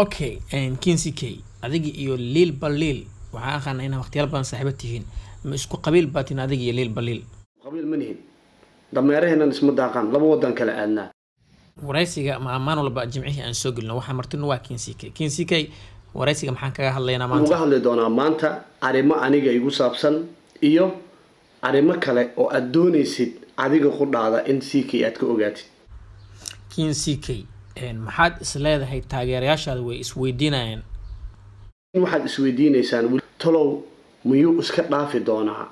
okay Kinsey K adiga iyo Lil Balil waxa aqaan inay waqtiyaal badan saaxiibad tihiin ma isku qabiil baatin adiga iyo Lil Balil qabiil ma nihin dameeraheena isma daaqan laba wadan kala aadna waraysiga ma amaan walba jimcihi aan soo galno waxa martinu waa Kinsey K waraysiga maxaan kaga hadlaynaa maanta uga hadli doonaa maanta arrimo aniga igu saabsan iyo arrimo kale oo aad doonaysid adiga ku dhaada in CK aad ka ogaatid Kinsey K maxaad isleedahay taageerayaashaada way isweydiinayaan waxaad isweydiinaysaan talow miyuu iska dhaafi doonaa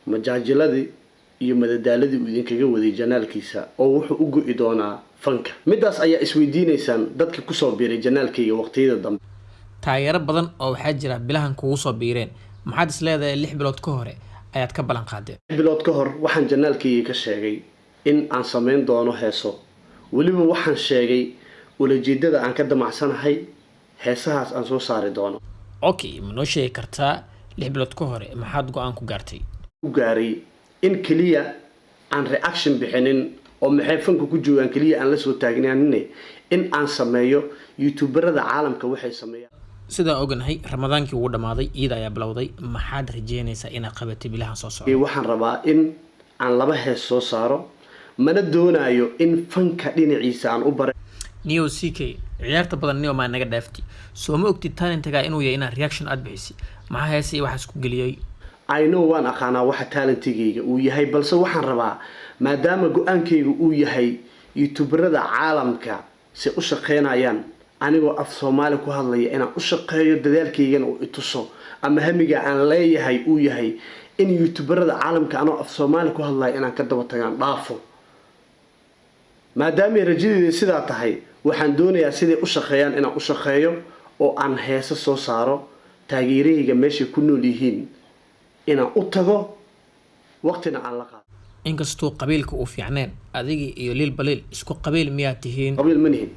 majaajiladii iyo madadaaladii uu idinkaga waday janaalkiisa oo wuxuu u go'i doonaa fanka midaas ayaa isweydiinaysaan dadka ku soo biiray janaalkayga waqtiyada dambe taageero badan oo waxaa jira bilahan kugu soo biireen maxaad isleedahay 6 bilood ka hore ayaad ka balan qaadeen bilood ka hor waxaan janaalkayga ka sheegay in aan sameyn doono heeso waliba waxaan sheegay ulajeedada aan ka damacsanahay heesahaas aan soo saari doono okay ma noo sheegi kartaa 6 bilood ka hore maxaad go'aan ku gaartay u gaaray in kaliya aan reaction bixinin oo maxay fanka ku joogan kaliya aan la soo taagnaanin in aan sameeyo youtuberada caalamka waxay sameeyaan sida ognahay ramadaankii uu dhamaaday ciid ayaa bilowday maxaad rajeynaysaa inaad qabatay bilahan soo socdo waxaan rabaa in aan laba hees soo saaro mana doonayo in fanka dhinaciisa aan u baray Neo CK ciyaarta badan Neo ma naga dhaafti soo ma ogtid talentiga inuu yahay inaa reaction aad bixisi maxaa heesay waxa isku galiyay I know waan aqaana waxa talentigayga uu yahay balse waxaan rabaa maadaama go'aankaygu uu yahay youtuberada caalamka si u shaqeynayaan anigoo af Soomaali ku hadlaya inaan u shaqeeyo dadaalkaygana uu ituso ama hamiga aan leeyahay uu yahay in youtuberada caalamka anoo af Soomaali ku hadlaya inaan ka daba tagaan dhaafo maadaama rajadeyda sidaa tahay waxaan doonayaa sidii u shaqeeyaan inaan u shaqeeyo oo aan heeso soo saaro taageerayga meesha ku nool yihiin inaan u tago waqtina aan la qaado inkastoo qabiilka uu fiicneen adiga iyo Lil Balil isku qabiil miyaa tihiin qabiil ma nihin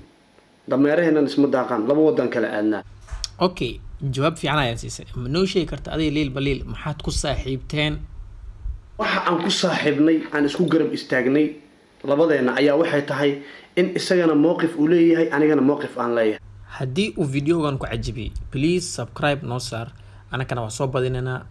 dameeraheena isma daaqan laba wadan kala aadna okay jawaab fiican ayaan siisay ma noo sheegi kartaa adiga Lil Balil maxaad ku saaxiibteen waxa aan ku saaxiibnay aan isku garab istaagnay labadeena ayaa waxay tahay in isagana mowqif uu leeyahay anigana mowqif aan leeyahay haddii uu videogan ku cajibiyay please subscribe noo saar anakana waa soo badinanaa